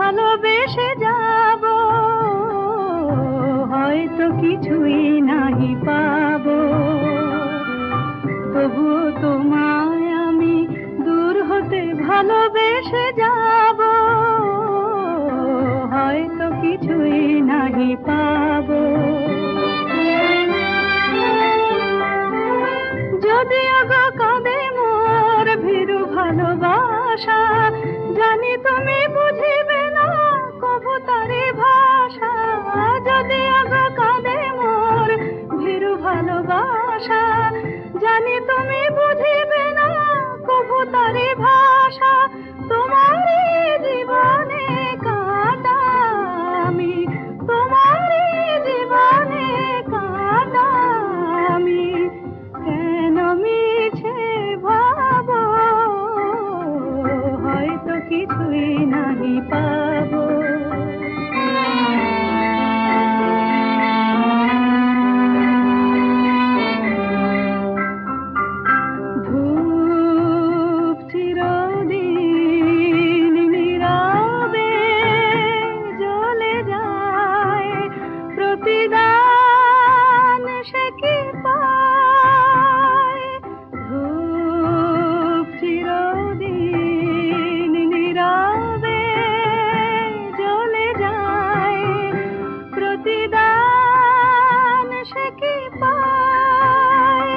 ভালোবেসে যাব, হয়তো কিছুই নাহি পাবো। তবুও তোমায় আমি দূর হতে ভালোবেসে যাব, হয়তো কিছুই নাহি পাবো। যদিও গো কাঁদে মোর ভীরু ভালোবাসা, জানি তুমি বুঝিবে না কভু তারি ভাষা। যদিও গো কাঁদে মোর ভীরু ভালোবাসা, জানি তুমি বুঝিবে না কভু তারি ভাষা। তোমারই জীবনে কাঁদা আমি, তোমারই জীবনে কাঁদা আমি, কেন মিছে ভাবো, হয়তো কিছুই নাহি পাবো। ধূপ চিরদিন নীরবে জ্বলে যায়, প্রতিদান সে কি পায়। ধূপ চিরদিন নীরবে জ্বলে যায়, প্রতিদান সে কি পায়।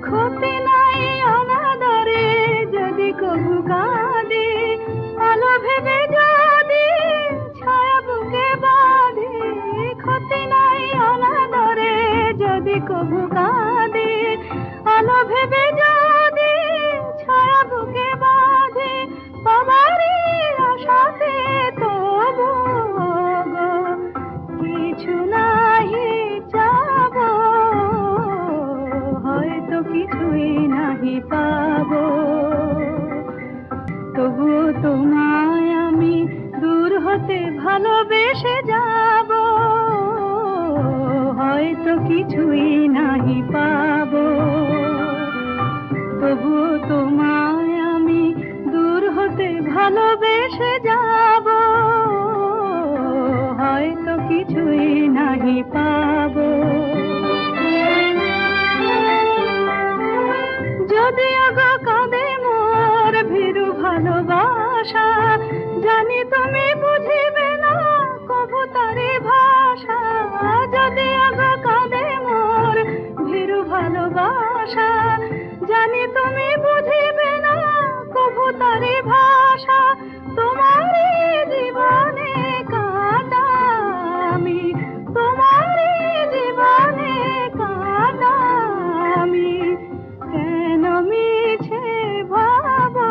ক্ষতি নাই অনাদরে যদি কভু কাঁদে, আলো ভেবে যদি ছায়া বুকে বাঁধে। ক্ষতি নাই অনাদরে যদি কভু কাঁদে, আলো ভেবে যদি ছায়া বুকে বাঁধে। তোমারই আশাতে তবু গো কিছু নাহি চাবো, হয়তো কিছুই নাহি পাবো। তবুও তোমায় আমি দূর হতে ভালোবেসে যাব, হয়তো কিছুই নাহি পাবো। তবুও তোমায় আমি দূর হতে ভালোবেসে যাব, হয়তো কিছুই নাহি পাবো। যদিও গো কাঁদে মোর ভীরু ভালোবাসা, জানি তুমি বুঝিবে না কভু তারি ভাষা। যদিও গো কাঁদে মোর ভীরু ভালোবাসা, জানি তুমি বুঝিবে না কভু তারি ভাষা। তোমারই জীবনে কাঁদা আমি, তোমারই জীবনে কাঁদা আমি, কেন মিছে ভাবো,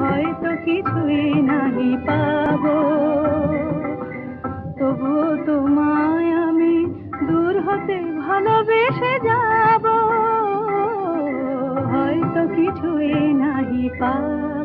হয়তো কিছুই নাহি পাবো। তবুও তোমায় আমি দূর হতে ভালোবেসে যাব, হয়তো কিছুই নাহি পাবো।